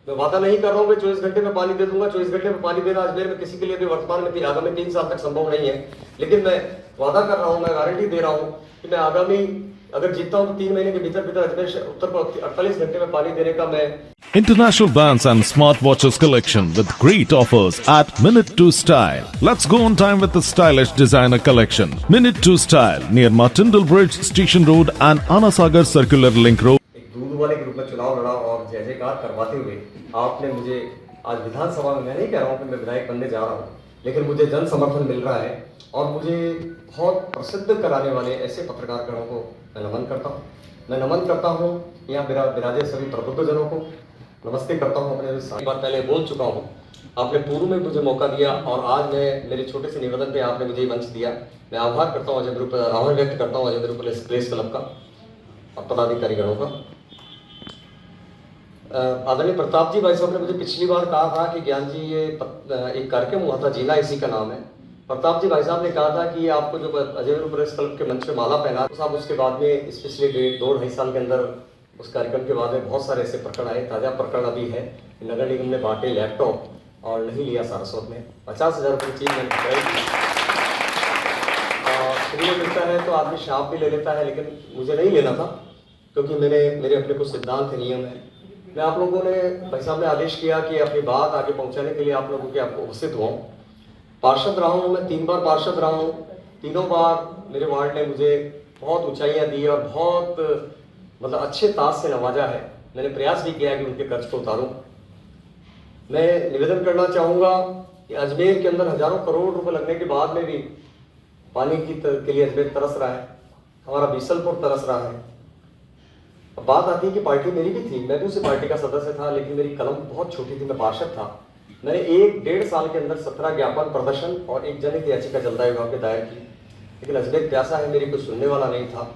मैं वादा नहीं कर रहा हूँ कि 24 घंटे में पानी दे दूंगा। 24 घंटे में पानी देना अजमेर में किसी के लिए भी वर्तमान में आगामी 3 साल तक संभव नहीं है, लेकिन मैं वादा कर रहा हूँ, मैं गारंटी दे रहा हूँ कि मैं आगामी अगर जीतता हूँ तो 3 महीने के भीतर भीतर अजमेर उत्तर को 48 घंटे में पानी देने का मैं International brands and smartwatches collection with great offers at Minute 2 Style. Let's go on time with the stylish designer collection. Minute 2 Style near Martindale Bridge, Station Road and Anasagar Circular Link Road. एक दूध वाले के रूप में चुनाव लड़ा और जय जयकार करवाते हुए आपने मुझे आज विधानसभा में, मैं नहीं कह रहा हूँ कि मैं विधायक बनने जा रहा हूँ, लेकिन मुझे जन समर्थन मिल रहा है और मुझे बहुत प्रसिद्ध कराने वाले ऐसे पत्रकारगणों को मैं नमन करता हूँ। मैं नमन करता हूँ यहाँ विराजे सभी प्रबुद्धजनों को नमस्ते करता हूँ। अपने सारी बात पहले बोल चुका हूँ, आपने पूर्व में मुझे मौका दिया और आज मैं मेरे छोटे से निवेदन पे आपने मुझे मंच दिया। मैं आभार करता हूँ आभार व्यक्त करता हूँ अजय प्रेस क्लब का और पदाधिकारी गणों का। आदरणीय प्रताप जी भाई साहब ने मुझे पिछली बार कहा था कि ज्ञान जी ये एक कार्यक्रम हुआ था, जीना इसी का नाम है। प्रताप जी भाई साहब ने कहा था कि आपको जो अजय प्रेस क्लब के मंच पे माला पहना, तो साहब उसके बाद में इस पिछले 2-2.5 साल के अंदर उस कार्यक्रम के बाद में बहुत सारे ऐसे प्रकरण आए। ताज़ा प्रकरण अभी है, नगर निगम ने बांटे लैपटॉप और नहीं लिया सारस्वत में 50,000 रुपये चीज मैंने फ्री में मिलता है तो आदमी शाप भी ले लेता है, लेकिन मुझे नहीं लेना था क्योंकि मेरे अपने कुछ सिद्धांत है, नियम है। मैं आप लोगों ने भाई साहब ने आदेश किया कि अपनी बात आगे पहुंचाने के लिए आप लोगों के आपको उपस्थित हुआ हूँ। पार्षद रहा हूँ, मैं 3 बार पार्षद रहा हूँ। तीनों बार मेरे वार्ड ने मुझे बहुत ऊंचाइयाँ दी और बहुत मतलब अच्छे ताज से नवाजा है। मैंने प्रयास भी किया कि उनके कर्ज को उतारूं। मैं निवेदन करना चाहूँगा कि अजमेर के अंदर हजारों करोड़ रुपए लगने के बाद में भी पानी के लिए अजमेर तरस रहा है, हमारा बीसलपुर तरस रहा है। अब बात आती है कि पार्टी मेरी भी थी, मैं भी उसी पार्टी का सदस्य था, लेकिन मेरी कलम बहुत छोटी थी, मैं पार्षद था। मैंने 1-1.5 साल के अंदर 17 ज्ञापन प्रदर्शन और एक जनहित याचिका जलदायु विभाग में दायर की, लेकिन अजमेर प्यासा है, मेरी कोई सुनने वाला नहीं था।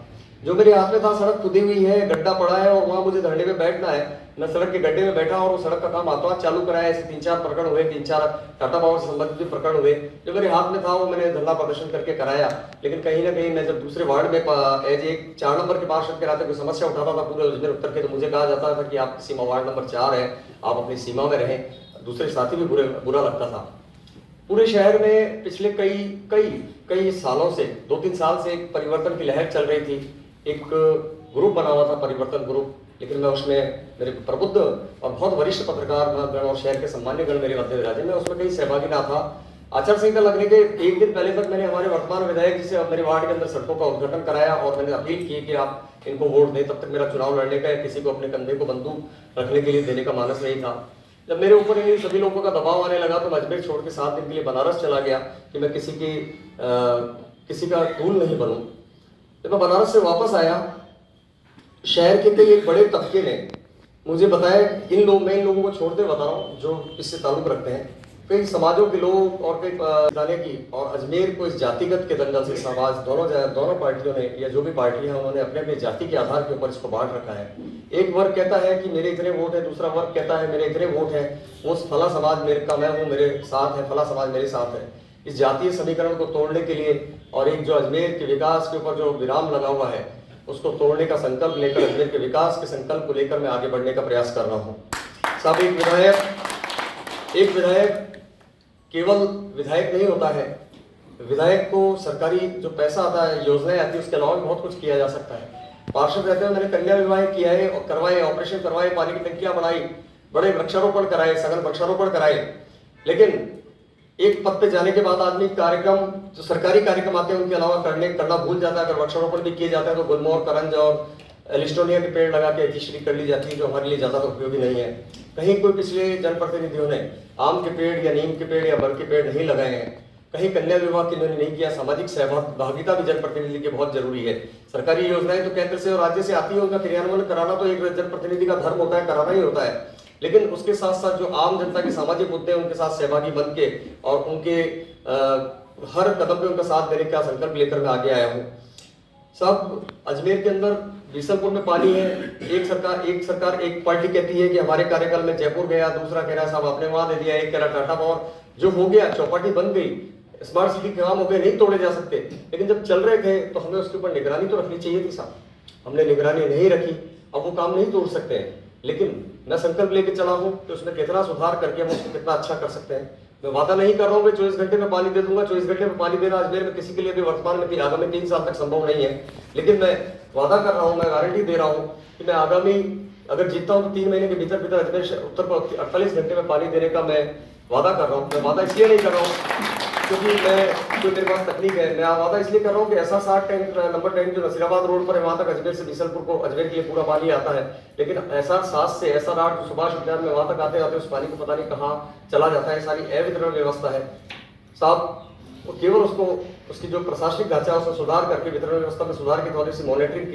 जो मेरे हाथ में था, सड़क खुदी हुई है, गड्ढा पड़ा है और वहां मुझे धरने पे बैठना है। मैं सड़क के गड्ढे में बैठा और वो सड़क का काम हाथों हाथ चालू कराया। ऐसे 3-4 प्रकरण हुए, 3-4 टाटा पावर से संबंधित प्रकरण हुए। जो मेरे हाथ में था वो मैंने धरना प्रदर्शन करके कराया, लेकिन कहीं ना कहीं मैं जब दूसरे वार्ड में एज एक 4 नंबर के पार्षद के नाते कोई समस्या उठाता था पूरे अजमेर उत्तर के, तो मुझे कहा जाता था कि आपकी सीमा वार्ड नंबर 4 है, आप अपनी सीमा में रहें। दूसरे साथी भी बुरा लगता था। पूरे शहर में पिछले कई सालों से 2-3 साल से एक परिवर्तन की लहर चल रही थी। एक ग्रुप बना हुआ था, परिवर्तन ग्रुप, लेकिन मैं उसमें मेरे प्रबुद्ध और बहुत वरिष्ठ पत्रकार गण और शहर के सम्मान्य गण मेरे मध्य विराजे, मैं उसमें कहीं सहभागी ना था। आचार संहिता लगने के 1 दिन पहले तक मैंने हमारे वर्तमान विधायक जी से मेरे वार्ड के अंदर सड़कों का उद्घाटन कराया और मैंने अपील की कि आप इनको वोट दें। तब तक मेरा चुनाव लड़ने का या किसी को अपने कंधे को बंदूक रखने के लिए देने का मानस नहीं था। जब मेरे ऊपर इन सभी लोगों का दबाव आने लगा तो मैं अजमेर छोड़ के 7 दिन के लिए बनारस चला गया कि मैं किसी का टूल नहीं बनूं। जब मैं बनारस से वापस आया, शहर के कई एक बड़े तबके ने मुझे बताया, मैं इन लोगों को छोड़ते बता रहा हूँ जो इससे ताल्लुक रखते हैं, कई समाजों के लोग और कई जाने की, और अजमेर को इस जातिगत के दंगल से समाज दोनों पार्टियों ने या जो भी पार्टी है उन्होंने अपने अपने जाति के आधार के ऊपर इसको बांट रखा है। एक वर्ग कहता है कि मेरे इतने वोट है, दूसरा वर्ग कहता है मेरे इतने वोट है, वो फला समाज मेरे का मैं हूँ, मेरे साथ है, फला समाज मेरे साथ है। इस जातीय समीकरण को तोड़ने के लिए और एक जो अजमेर के विकास के ऊपर जो विराम लगा हुआ है उसको तोड़ने का संकल्प लेकर, अजमेर के विकास के संकल्प को लेकर मैं आगे बढ़ने का प्रयास कर रहा हूँ। साहब, एक विधायक केवल विधायक नहीं होता है। विधायक को सरकारी जो पैसा आता है, योजनाएं आती है, उसके अलावा भी बहुत कुछ किया जा सकता है। पार्षद रहते हुए मैंने कन्या विवाह किया है और करवाए, ऑपरेशन करवाए, पानी की टंकियां बनाई, बड़े वृक्षारोपण कराए, सघन वृक्षारोपण कराए, लेकिन एक पद पे जाने के बाद आदमी कार्यक्रम जो सरकारी कार्यक्रम आते हैं उनके अलावा करना भूल जाता है। अगर वृक्षारोपण भी किए जाता है तो गुलमोहर, करंज और एलिस्टोनिया के पेड़ लगा के अतिश्री कर ली जाती है, जो हमारे लिए ज्यादा उपयोगी नहीं है। कहीं कोई पिछले जनप्रतिनिधियों ने आम के पेड़ या नीम के पेड़ या बर के पेड़ नहीं लगाए हैं, कहीं कन्या विवाह की इन्होंने नहीं किया। सामाजिक सहभागिता भी जनप्रतिनिधि की बहुत जरूरी है। सरकारी योजनाएं तो केंद्र से और राज्य से आती है, उनका क्रियान्वयन कराना तो एक जनप्रतिनिधि का धर्म होता है, कराना ही होता है, लेकिन उसके साथ साथ जो आम जनता के सामाजिक मुद्दे उनके साथ सहभागी बन के और उनके हर कदम पे उनका साथ देने का संकल्प लेकर मैं आगे आया हूँ। सब अजमेर के अंदर बीसलपुर में पानी है। एक सरकार एक पार्टी कहती है कि हमारे कार्यकाल में जयपुर गया, दूसरा कह रहा साहब आपने वहां दे दिया, एक कह रहा टाटा पावर। जो हो गया, चौपाटी बन गई, स्मार्ट सिटी के काम हो गए, नहीं तोड़े जा सकते, लेकिन जब चल रहे थे तो हमें उसके ऊपर निगरानी तो रखनी चाहिए थी साहब। हमने निगरानी नहीं रखी, अब वो काम नहीं तोड़ सकते हैं। लेकिन मैं संकल्प लेके चला हूँ कि उसमें कितना सुधार करके हम उसको कितना अच्छा कर सकते हैं। मैं वादा नहीं कर रहा हूँ कि 24 घंटे में पानी दे दूंगा। 24 घंटे में पानी देना अजमेर में किसी के लिए भी वर्तमान में आगामी 3 साल तक संभव नहीं है, लेकिन मैं वादा कर रहा हूँ, मैं गारंटी दे रहा हूँ कि मैं आगामी अगर जीतता हूँ तो 3 महीने के भीतर भीतर अजमेर उत्तर को 48 घंटे में पानी देने का मैं वादा कर रहा हूँ। मैं वादा इसलिए नहीं कर रहा हूँ क्योंकि मैं कोई मेरे पास तकनीक है, मैं वादा इसलिए कर रहा हूँ कि ऐसा 60 टैंक नंबर टैंक जो नसीराबाद रोड पर है वहां तक अजमेर से बीसलपुर को अजमेर के लिए पूरा पानी आता है, लेकिन ऐसा 7 से ऐसा 8 सुभाष उद्यान में वहां तक आते आते उस पानी को पता नहीं कहाँ चला जाता है। सारी अवितरण व्यवस्था है साहब, वो केवल उसको उसकी जो प्रशासनिक ढांचा है उसमें सुधार करके वितरण व्यवस्था में सुधार के थोड़ी सी मॉनिटरिंग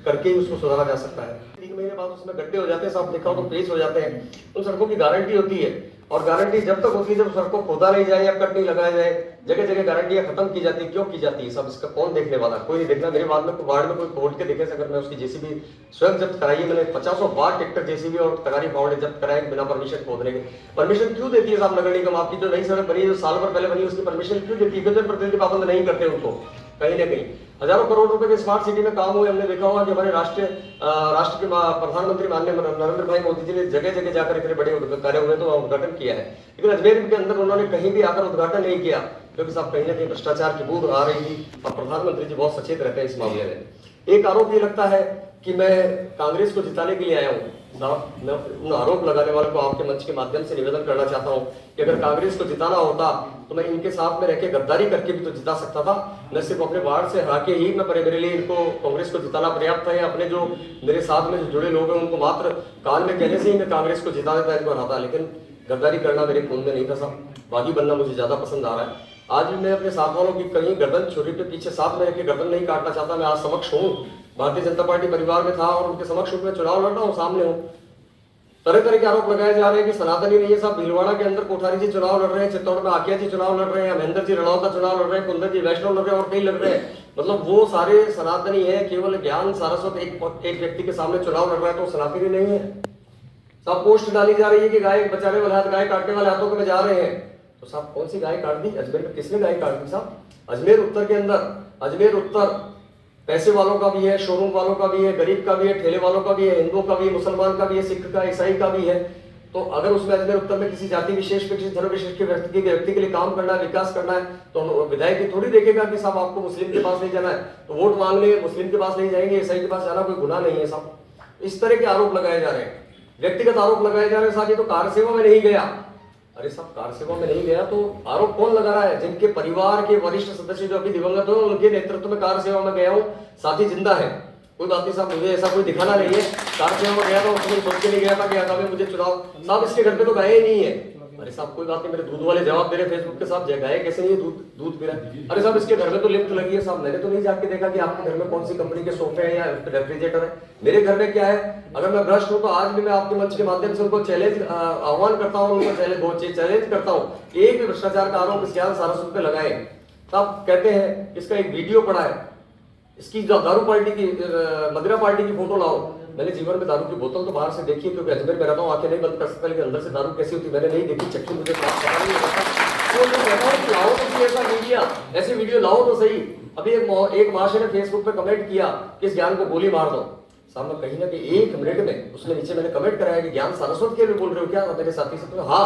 करके ही उसको सुधारा जा सकता है। 3 महीने बाद उसमें गड्ढे हो जाते हैं साहब, देखा हो तो पेच हो जाते हैं। उन सड़कों की गारंटी होती है और गारंटी जब तक होती है जब सड़क को खोदा नहीं जाए या कट नहीं लगाया जाए। जगह जगह गारंटियां खत्म की जाती है, क्यों की जाती है सब, इसका कौन देखने वाला? कोई नहीं देखना। मेरे वार्ड में कोई खोद के देखे, अगर मैं उसकी जेसीबी स्वयं जब्त कराई है, मैंने 50 बार ट्रैक्टर जेसीबी और तगारी फावड़े जब्त कराए बिना परमिशन खोदने के। परमिशन क्यों देती है साहब नगर निगम? आपकी जो नई सड़क बनी है जो साल भर पहले बनी उसकी परमिशन क्यों देती है? जनप्रतिनिधि पाबंद नहीं करते उनको। कहीं ना कहीं हजारों करोड़ रुपए के स्मार्ट सिटी में काम हुए, हमने देखा होगा कि हमारे राष्ट्र के प्रधानमंत्री माननीय नरेंद्र भाई मोदी जी ने जगह जगह जाकर इतने बड़े कार्य हुए तो उद्घाटन किया है, लेकिन अजमेर के अंदर उन्होंने कहीं भी आकर उद्घाटन नहीं किया, क्योंकि साहब कहीं ना कहीं भ्रष्टाचार की बूंद आ रही थी और प्रधानमंत्री जी बहुत सचेत रहते हैं इस मामले में। एक आरोप ये लगता है कि मैं कांग्रेस को जिताने के लिए आया हूँ साहब। मैं उन आरोप लगाने वालों को आपके मंच के माध्यम से निवेदन करना चाहता हूँ कि अगर कांग्रेस को जिताना होता तो मैं इनके साथ में रहकर गद्दारी करके भी तो जिता सकता था। मैं सिर्फ अपने वार्ड से हरा के ही मेरे लिए इनको कांग्रेस को जिताना पर्याप्त है, अपने जो मेरे साथ में जो जुड़े लोग हैं उनको मात्र कान में कहने से ही मैं कांग्रेस को जिता देता, इनको हराता। लेकिन गद्दारी करना मेरे खून में नहीं था साहब, बागी बनना मुझे ज्यादा पसंद आ रहा है। आज भी मैं अपने साथ वालों की कहीं गर्दन छुरी पे पीछे साथ में रख के गर्दन नहीं काटना चाहता। मैं आज समक्ष हूँ, भारतीय जनता पार्टी परिवार में था और उनके समक्ष मैं चुनाव लड़ रहा हूँ, सामने हूँ। तरह तरह के आरोप लगाए जा रहे हैं कि सनातनी नहीं है साहब। भीलवाड़ा के अंदर कोठारी जी चुनाव लड़ रहे हैं, चित्तौड़ में आकिया जी चुनाव लड़ रहे हैं, महेंद्र जी रड़ौता चुनाव लड़ रहे हैं, कुंदन जी वैष्णव लड़ रहे हैं और कई लड़ रहे हैं। मतलब वो सारे सनातनी है, केवल ज्ञान सारस्वत एक व्यक्ति के सामने चुनाव लड़ रहा है तो सनातनी नहीं है। सब पोस्ट डाली जा रही है कि गाय बचाने वाले हाथ गाय काटने वाले हाथों में जा रहे हैं, तो साहब कौन सी गाय काट दी? अजमेर में किसने गाय काट दी साहब? अजमेर उत्तर के अंदर, अजमेर उत्तर पैसे वालों का भी है, शोरूम वालों का भी है, गरीब का भी है, ठेले वालों का भी है, हिंदुओं का भी है, मुसलमान का भी है, सिख का, ईसाई का भी है। तो अगर उसमें अजमेर उत्तर में किसी जाति विशेष पे, किसी धर्म विशेष के व्यक्ति के लिए काम करना है, विकास करना है, तो विधायक ही थोड़ी देखेगा कि साहब आपको मुस्लिम के पास नहीं जाना है तो वोट मांगने मुस्लिम के पास नहीं जाएंगे, ईसाई के पास जाना कोई गुनाह नहीं है साहब। इस तरह के आरोप लगाए जा रहे हैं, व्यक्तिगत आरोप लगाए जा रहे हैं साहब। ये तो कार सेवा में नहीं गया। अरे साहब कार सेवा में नहीं गया तो आरोप कौन लगा रहा है? जिनके परिवार के वरिष्ठ सदस्य जो अभी दिवंगत हो उनके नेतृत्व में कार सेवा में गया हूँ, साथी जिंदा है। कोई बात नहीं साहब, मुझे ऐसा कोई दिखाना नहीं है। कार सेवा में गया था उसमें सोच के नहीं गया था कि आगामी मुझे चुनाव, साहब इसके घर पे तो गए ही नहीं है। अरे साहब कोई बात नहीं, मेरे दूध वाले जवाब दे रहे फेसबुक के साथ, गाय कैसे नहीं दूध पी रहा है? अरे साहब इसके घर में तो लिफ्ट लगी है साहब, मैंने तो नहीं जाके देखा कि आपके घर में कौन सी कंपनी के सोफे हैं या रेफ्रिजरेटर है। मेरे घर में क्या है? अगर मैं भ्रष्ट हूं तो आज भी मैं आपके मंच के माध्यम से उनको चैलेंज आह्वान करता हूं, उनको चैलेंज करता हूं, एक भी भ्रष्टाचार का आरोप इस ज्ञान सारस्वत पे लगाए। साहब कहते हैं इसका एक वीडियो पड़ा है, इसकी जो दारू पार्टी की मदिरा पार्टी की फोटो लाओ। मैंने जीवन में दारू की बोतल तो बाहर से देखी क्योंकि अजमेर में रहता हूँ, आंखें नहीं बंद कर सकता, लेकिन अंदर से दारू कैसी होती मैंने नहीं देखी, चक्की मुझे पता नहीं होता। तो मैं कहता हूँ लाओ तो ऐसा मीडिया, ऐसे वीडियो लाओ तो सही। अभी एक महाशय ने फेसबुक पे कमेंट किया कि इस ज्ञान को गोली मार दो। साहब मैं कहीं ना कहीं 1 मिनट में उसने नीचे मैंने कमेंट कराया कि ज्ञान सारस्वत के लिए बोल रहे हो क्या मेरे साथी से? तो हाँ,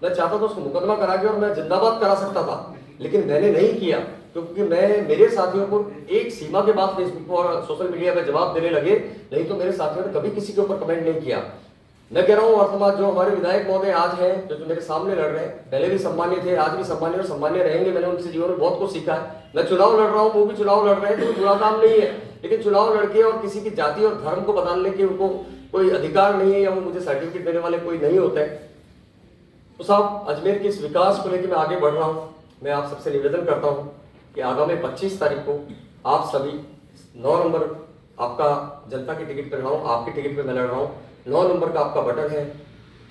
मैं चाहता था उसको मुकदमा करा के और मैं जिंदाबाद करा सकता था, लेकिन मैंने नहीं किया क्योंकि मैं मेरे साथियों को एक सीमा के बाद फेसबुक और सोशल मीडिया पे जवाब देने लगे, नहीं तो मेरे साथियों ने कभी किसी के ऊपर कमेंट नहीं किया। मैं कह रहा हूँ वर्तमान जो हमारे विधायक महोदय आज हैं, जो मेरे सामने लड़ रहे हैं, पहले भी सम्मान्य थे, आज भी सम्मान्य और सम्मान्य रहेंगे। मैंने उनसे जीवन में बहुत कुछ सीखा है। मैं चुनाव लड़ रहा हूँ, वो भी चुनाव लड़ रहे हैं, तो कोई बुरा काम नहीं है, लेकिन चुनाव लड़के और किसी की जाति और धर्म को बदलने के उनको कोई अधिकार नहीं है या वो मुझे सर्टिफिकेट देने वाले कोई नहीं होते। तो साहब अजमेर के इस विकास को लेकर मैं आगे बढ़ रहा हूँ। मैं आप सबसे निवेदन करता हूँ कि आगामी 25 तारीख को आप सभी 9 नंबर आपका जनता की टिकट पर लड़ रहा हूँ, आपकी टिकट पे मैं लड़ रहा हूँ। 9 नंबर का आपका बटन है,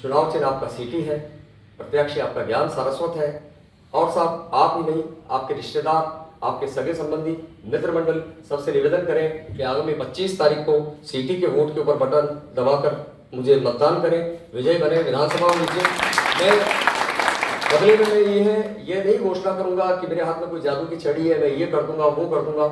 चुनाव चिन्ह आपका सीटी है, प्रत्याशी आपका ज्ञान सारस्वत है। और साहब आप ही नहीं, आपके रिश्तेदार, आपके सगे संबंधी, मित्र मंडल सबसे निवेदन करें कि आगामी 25 तारीख को सीटी के वोट के ऊपर बटन दबाकर मुझे मतदान करें, विजय बने, विधानसभा में विजय। मैं बदले में ये नहीं घोषणा करूंगा कि मेरे हाथ में कोई जादू की छड़ी है, मैं ये कर दूंगा वो कर दूंगा।